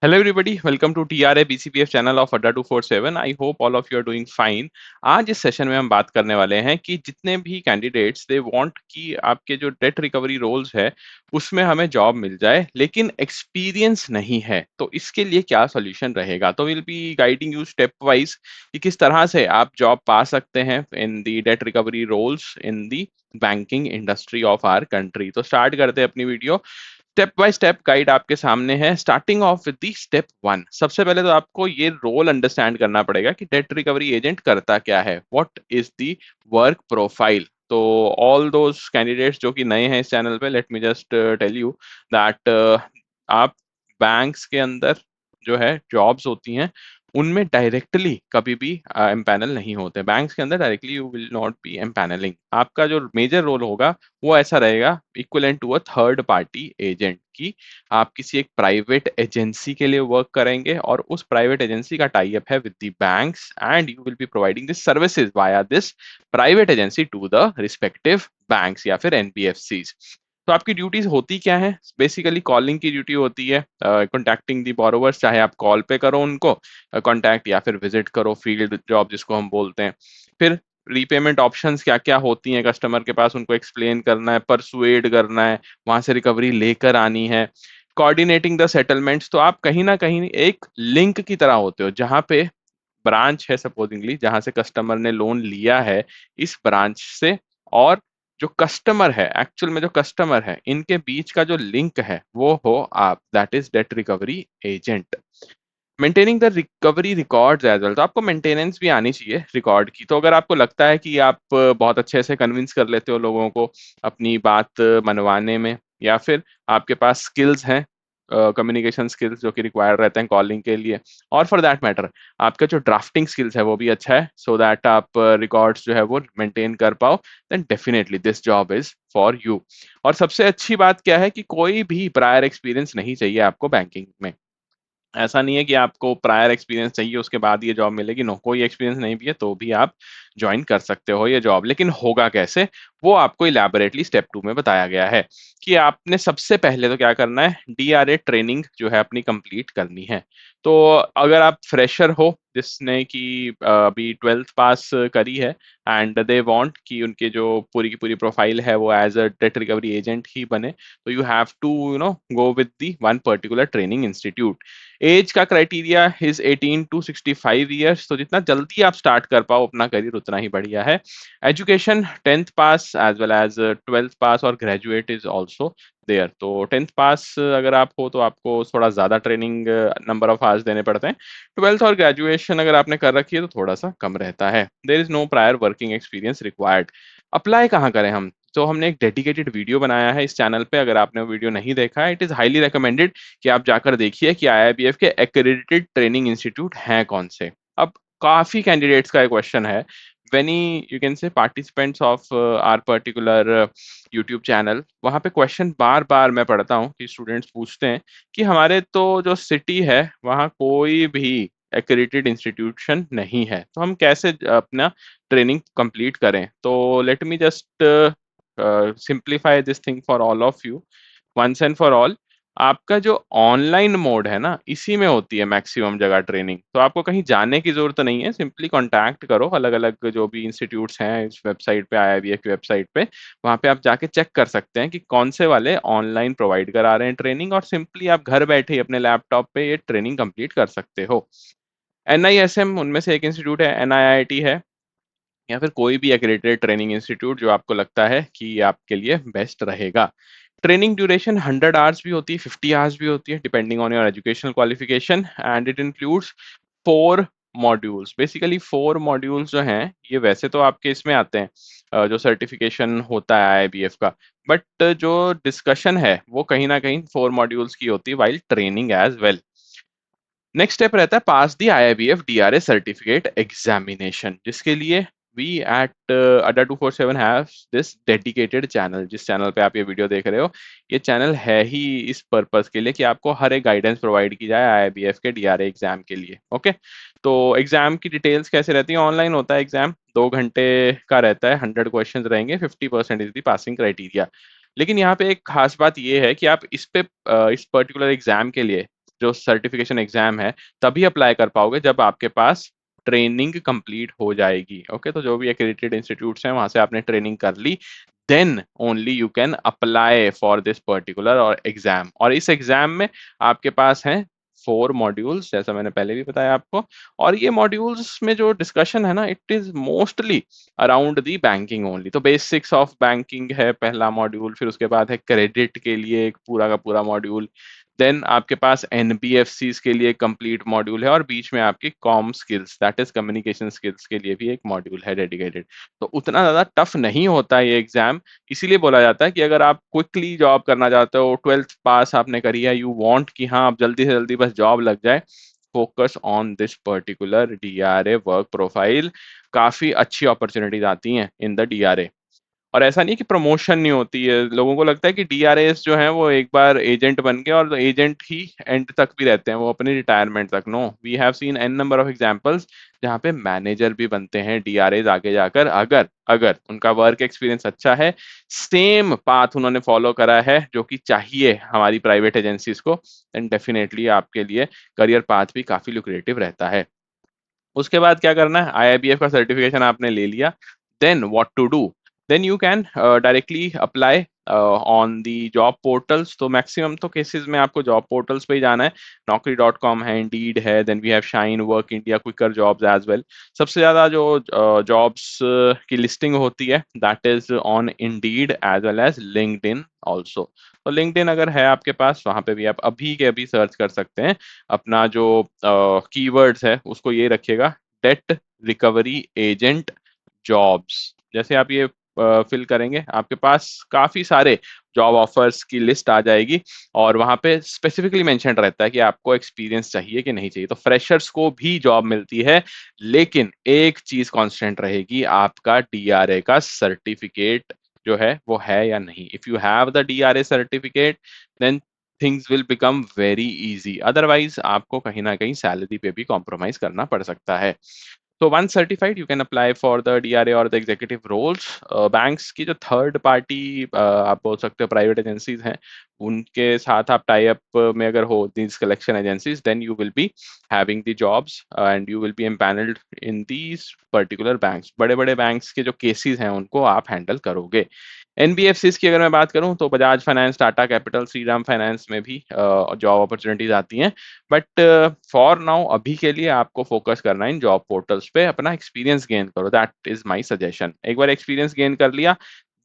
Hello everybody, welcome to TRA BCPF channel of Adda 247. I hope all of you are doing fine. आज इस session में हम बात करने वाले हैं कि जितने भी कैंडिडेट्स दे वांट कि आपके जो डेट रिकवरी रोल्स है उसमें हमें जॉब मिल जाए लेकिन एक्सपीरियंस नहीं है, तो इसके लिए क्या सॉल्यूशन रहेगा। तो will be guiding you step wise कि किस तरह से आप जॉब पा सकते हैं in the debt recovery roles in the banking industry of our country. तो स्टार्ट करते हैं अपनी video. Step by step guide आपके सामने है। Starting off with the step one, सबसे पहले तो आपको ये रोल अंडरस्टैंड करना पड़ेगा कि डेट रिकवरी एजेंट करता क्या है, what is the work profile. तो ऑल दोज कैंडिडेट्स जो कि नए हैं इस चैनल पे, let me just tell you that आप बैंक्स के अंदर जो है जॉब्स होती हैं उनमें डायरेक्टली कभी भी एम्पैनल नहीं होते। बैंक्स के अंदर directly you will not be empanelling. आपका जो मेजर रोल होगा वो ऐसा रहेगा, equivalent to a third party agent की। आप किसी एक प्राइवेट एजेंसी के लिए वर्क करेंगे और उस प्राइवेट एजेंसी का टाई अप है with the banks and you will be providing this services via this private agency to the respective banks या फिर एनबीएफसीज। तो आपकी ड्यूटीज होती क्या है? बेसिकली कॉलिंग की ड्यूटी होती है, कॉन्टैक्टिंग दी बोरोवर्स, चाहे आप कॉल पे करो उनको कॉन्टैक्ट या फिर विजिट करो, फील्ड जॉब जिसको हम बोलते हैं। फिर रीपेमेंट ऑप्शंस क्या क्या होती हैं कस्टमर के पास, उनको एक्सप्लेन करना है, परसुएड करना है, वहां से रिकवरी लेकर आनी है। कोऑर्डिनेटिंग द सेटलमेंट्स, तो आप कहीं ना कहीं एक लिंक की तरह होते हो, जहां पे ब्रांच है सपोजिंगली जहां से कस्टमर ने लोन लिया है, इस ब्रांच से और जो कस्टमर है, एक्चुअल में जो कस्टमर है, इनके बीच का जो लिंक है वो हो आप, that is debt recovery agent. Maintaining the recovery records as well, तो आपको मेंटेनेंस भी आनी चाहिए रिकॉर्ड की। तो अगर आपको लगता है कि आप बहुत अच्छे से कन्विंस कर लेते हो लोगों को अपनी बात मनवाने में, या फिर आपके पास स्किल्स हैं, कम्युनिकेशन स्किल्स जो कि रिक्वायर्ड रहते हैं कॉलिंग के लिए, और फॉर दैट मैटर आपका जो ड्राफ्टिंग स्किल्स है वो भी अच्छा है, सो दैट आप रिकॉर्ड्स जो है वो मेंटेन कर पाओ, then definitely this job is for you. और सबसे अच्छी बात क्या है कि कोई भी प्रायर एक्सपीरियंस नहीं चाहिए आपको बैंकिंग में। ऐसा नहीं है कि आपको प्रायर एक्सपीरियंस चाहिए उसके बाद ये जॉब मिलेगी, नो, कोई एक्सपीरियंस नहीं भी है तो भी आप ज्वाइन कर सकते हो ये जॉब। लेकिन होगा कैसे, वो आपको इलेबोरेटली स्टेप 2 में बताया गया है कि आपने सबसे पहले तो क्या करना है, डीआरए ट्रेनिंग जो है अपनी कंप्लीट करनी है। तो अगर आप फ्रेशर हो जिसने कि अभी 12th पास करी है एंड दे वांट कि उनके जो पूरी की पूरी प्रोफाइल है वो as a debt recovery agent ही बने, तो you have to go with the one particular training institute. Age का क्राइटेरिया इज 18 टू 65 ईयर्स, तो जितना जल्दी आप स्टार्ट कर पाओ अपना करियर उतना ही बढ़िया है। एजुकेशन 10th पास एज वेल एज 12th पास और ग्रेजुएट इज ऑल्सो देयर। तो 10th पास अगर आप हो तो आपको थोड़ा ज़्यादा ट्रेनिंग नंबर ऑफ आवर्स देने पड़ते हैं। 12th और ग्रेजुएशन अगर आपने कर रखी है तो थोड़ा सा कम रहता है। There is no prior working experience required. Apply कहाँ करें हम? तो हमने एक डेडिकेटेड वीडियो बनाया है इस चैनल पे, अगर आपने वो वीडियो नहीं देखा है, इट इज़ हाईली रिकमेंडेड कि आप जाकर देखिए कि आईआईबीएफ के एक्रेडिटेड ट्रेनिंग इंस्टीट्यूट हैं कौन से। अब काफी कैंडिडेट्स का एक क्वेश्चन है, वेनी you can say participants of our particular YouTube channel, वहाँ पे क्वेश्चन बार बार मैं पढ़ता हूँ कि स्टूडेंट्स पूछते हैं कि हमारे तो जो सिटी है वहाँ कोई भी एक्रेडिटेड इंस्टीट्यूशन नहीं है, तो हम कैसे अपना ट्रेनिंग कंप्लीट करें। तो let me just simplify this thing for all of you once and for all. आपका जो ऑनलाइन मोड है ना, इसी में होती है मैक्सिमम जगह ट्रेनिंग, तो आपको कहीं जाने की जरूरत नहीं है, सिंपली कांटेक्ट करो अलग अलग जो भी इंस्टीट्यूट्स हैं इस वेबसाइट पे, आईआईबीएफ की वेबसाइट पे, वहाँ पे आप जाके चेक कर सकते हैं कि कौन से वाले ऑनलाइन प्रोवाइड करा रहे हैं ट्रेनिंग, और सिंपली आप घर बैठे ही अपने लैपटॉप पे ये ट्रेनिंग कंप्लीट कर सकते हो। एनआईएसएम उनमें से एक इंस्टीट्यूट है, एनआईआईटी है, या फिर कोई भी एक्रेडिटेड ट्रेनिंग इंस्टीट्यूट जो आपको लगता है कि आपके लिए बेस्ट रहेगा। ट्रेनिंग ड्यूरेशन 100 आवर्स भी होती है, 50 आवर्स भी होती है, depending on your educational qualification, and it includes 4 modules. Basically 4 modules जो हैं ये वैसे तो आपके इसमें आते हैं, जो सर्टिफिकेशन होता है आईआईबीएफ का, बट जो डिस्कशन है वो कहीं ना कहीं 4 मॉड्यूल्स की होती है while training as well. Next step रहता है pass the IIBF DRA certificate examination, जिसके लिए we at Adda 247 have this dedicated channel. जिस चैनल पे आप ये वीडियो देख रहे हो, ये चैनल है ही इस पर्पस के लिए कि आपको हर एक गाइडेंस प्रोवाइड की जाए आईआईबीएफ के डीआरए एग्जाम के लिए। ओके, तो एग्जाम की डिटेल्स कैसे रहती है? ऑनलाइन होता है एग्जाम, 2 घंटे का रहता है, 100 क्वेश्चन रहेंगे, 50% इज द पासिंग क्राइटेरिया। लेकिन यहाँ पे एक खास बात ये है कि आप इस पे इस पर्टिकुलर एग्जाम के लिए जो सर्टिफिकेशन एग्जाम है तभी अप्लाई कर पाओगे जब आपके पास ट्रेनिंग कंप्लीट हो जाएगी। ओके, तो जो भी एक्रेडिटेड इंस्टीट्यूट्स हैं वहां से आपने ट्रेनिंग कर ली, then only you can apply for this particular और एग्जाम। और इस एग्जाम में आपके पास हैं 4 मॉड्यूल्स, जैसा मैंने पहले भी बताया आपको। और ये मॉड्यूल्स में जो डिस्कशन है ना, it is mostly around the banking only. तो बेसिक्स ऑफ बैंकिंग है पहला मॉड्यूल, फिर उसके बाद है क्रेडिट के लिए एक पूरा का पूरा मॉड्यूल, देन आपके पास एनबीएफसीज के लिए कंप्लीट मॉड्यूल है, और बीच में आपकी com skills that is communication skills के लिए भी एक मॉड्यूल है डेडिकेटेड। तो उतना ज़्यादा टफ नहीं होता है ये एग्जाम। इसीलिए बोला जाता है कि अगर आप क्विकली जॉब करना चाहते हो, 12th पास आपने करी है, यू वांट कि हाँ आप जल्दी से जल्दी बस जॉब लग जाए, focus on this particular DRA work profile. काफ़ी अच्छी अपॉर्चुनिटीज आती हैं इन द डीआरए। और ऐसा नहीं कि प्रमोशन नहीं होती है, लोगों को लगता है कि डीआरएस जो है वो एक बार एजेंट बन गए और एजेंट ही एंड तक भी रहते हैं, वो अपनी रिटायरमेंट तक। No, we have seen an number of examples जहाँ पे मैनेजर भी बनते हैं डीआरएस आगे जाकर, अगर अगर उनका वर्क एक्सपीरियंस अच्छा है, सेम पाथ उन्होंने फॉलो करा है जो कि चाहिए हमारी प्राइवेट एजेंसीज को, देन डेफिनेटली आपके लिए करियर पाथ भी काफी लुक्रेटिव रहता है। उसके बाद क्या करना है, आईआईबीएफ का सर्टिफिकेशन आपने ले लिया, then what to do, then you can directly apply on the job portals. तो मैक्सिमम तो केसेस में आपको जॉब पोर्टल्स पे ही जाना है। naukri.com है, इंडीड है, then we have Shine, Work India, Quikr jobs as well. सबसे ज्यादा जो जॉब्स की लिस्टिंग होती है that is on Indeed as well as LinkedIn also. तो लिंक्डइन अगर है आपके पास, वहां पे भी आप अभी के अभी सर्च कर सकते हैं। अपना जो कीवर्ड्स है उसको ये रखिएगा, डेट रिकवरी एजेंट जॉब्स। जैसे आप ये फिल करेंगे, आपके पास काफी सारे जॉब ऑफर्स की लिस्ट आ जाएगी, और वहां पे स्पेसिफिकली मेंशन रहता है कि आपको एक्सपीरियंस चाहिए कि नहीं चाहिए। तो फ्रेशर्स को भी जॉब मिलती है, लेकिन एक चीज कांस्टेंट रहेगी, आपका डीआरए का सर्टिफिकेट जो है वो है या नहीं। If you have the DRA certificate, then things will become very easy, otherwise आपको कहीं ना कहीं सैलरी पे भी कॉम्प्रोमाइज करना पड़ सकता है। तो one certified you can apply for the DRA और द एग्जीक्यूटिव रोल्स। बैंक्स की जो थर्ड पार्टी आप बोल सकते हो प्राइवेट एजेंसीज हैं, उनके साथ आप टाई अप में अगर हो, these collection agencies, then you will be having the jobs and you will be empanelled in these particular banks. बड़े बड़े बैंक्स के जो केसेस हैं उनको आप हैंडल करोगे। एनबीएफसीज की अगर मैं बात करूं तो Bajaj finance, Tata capital, Shriram finance में भी जॉब अपॉर्चुनिटीज आती हैं। बट फॉर नाउ अभी के लिए आपको फोकस करना है इन जॉब पोर्टल्स पे, अपना एक्सपीरियंस गेन करो, दैट इज माय सजेशन। एक बार एक्सपीरियंस गेन कर लिया,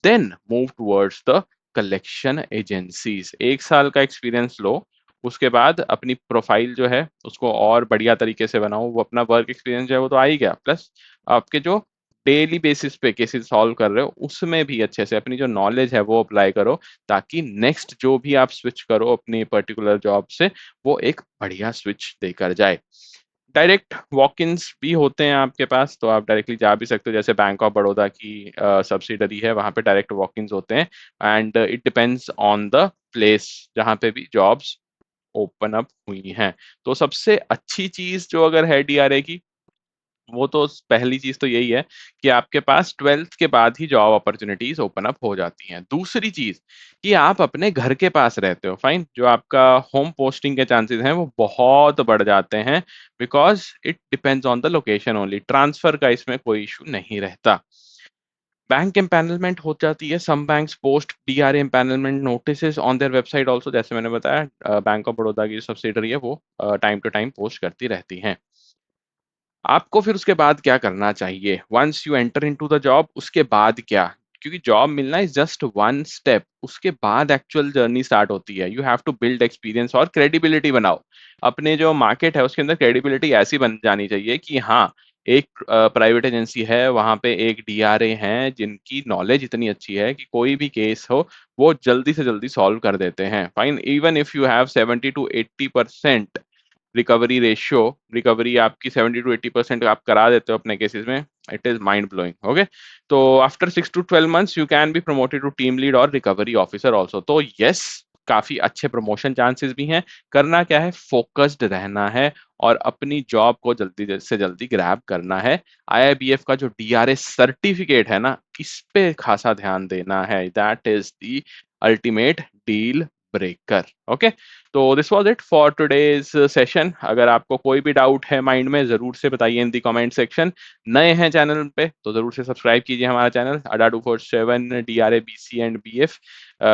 then move towards the collection agencies. 1 साल का एक्सपीरियंस लो, उसके बाद अपनी प्रोफाइल जो है उसको और बढ़िया तरीके से बनाओ। वो अपना वर्क एक्सपीरियंस जो है वो तो आ ही गया, प्लस आपके जो डेली बेसिस पे केसेस सॉल्व कर रहे हो उसमें भी अच्छे से अपनी जो नॉलेज है वो अप्लाई करो, ताकि नेक्स्ट जो भी आप स्विच करो अपनी पर्टिकुलर जॉब से, वो एक बढ़िया स्विच देकर जाए। डायरेक्ट वॉक इन्स भी होते हैं आपके पास, तो आप डायरेक्टली जा भी सकते हो, जैसे बैंक ऑफ बड़ौदा की सब्सिडरी है, वहां पे डायरेक्ट वॉक इन्स होते हैं। And it depends on the place जहाँ पे भी जॉब्स ओपन अप हुई हैं। तो सबसे अच्छी चीज जो अगर है डीआरए की, वो तो पहली चीज तो यही है कि आपके पास 12th के बाद ही जॉब अपॉर्चुनिटीज ओपन अप हो जाती हैं। दूसरी चीज कि आप अपने घर के पास रहते हो, फाइन, जो आपका होम पोस्टिंग के चांसेस हैं वो बहुत बढ़ जाते हैं, because it depends on the location only. Transfer का इसमें कोई इशू नहीं रहता। बैंक एम्पैनलमेंट हो जाती है, some banks post DRA empanelment notices on their website also, जैसे मैंने बताया बैंक ऑफ बड़ौदा की सब्सिडरी है वो टाइम टू टाइम पोस्ट करती रहती हैं। आपको फिर उसके बाद क्या करना चाहिए, once you enter into the job, उसके बाद क्या, क्योंकि जॉब मिलना इज जस्ट वन स्टेप, उसके बाद एक्चुअल जर्नी स्टार्ट होती है। You have to build experience और क्रेडिबिलिटी बनाओ। अपने जो मार्केट है उसके अंदर क्रेडिबिलिटी ऐसी बन जानी चाहिए कि हाँ, एक प्राइवेट एजेंसी है, वहां पे एक डीआरए हैं जिनकी नॉलेज इतनी अच्छी है कि कोई भी केस हो वो जल्दी से जल्दी सॉल्व कर देते हैं। Fine, even if you have 70 to 80% recovery ratio, recovery आपकी 70 to 80% आप करा देते हो अपने केसेस में, it is mind blowing. Okay, तो after 6 to 12 months you can be promoted to team lead और रिकवरी ऑफिसर ऑल्सो। तो यस, काफी अच्छे प्रमोशन चांसेस भी हैं। करना क्या है, फोकस्ड रहना है और अपनी जॉब को जल्दी से जल्दी ग्रैब करना है। आईआईबीएफ का जो डीआरए सर्टिफिकेट है ना, इस पे खासा ध्यान देना है, that is the ultimate deal breaker. Okay, तो this was it for today's session. अगर आपको कोई भी डाउट है माइंड में, जरूर से बताइए इन दी कमेंट सेक्शन। नए हैं चैनल पे तो जरूर से सब्सक्राइब कीजिए हमारा चैनल अड्डा 247 DRA BC and BF,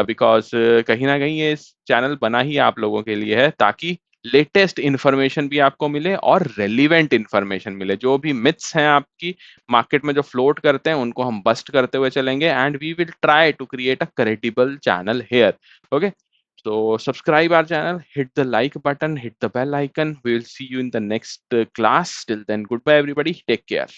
because कहीं ना कहीं ये चैनल बना ही आप लोगों के लिए है, ताकि लेटेस्ट इन्फॉर्मेशन भी आपको मिले और रेलिवेंट इन्फॉर्मेशन मिले। जो भी मिथ्स हैं आपकी मार्केट में जो फ्लोट करते हैं, उनको हम बस्ट करते हुए चलेंगे, and we will try to create a credible channel here. Okay, so subscribe our channel, hit the like button, hit the bell icon. We will see you in the next class. Till then, goodbye everybody. Take care.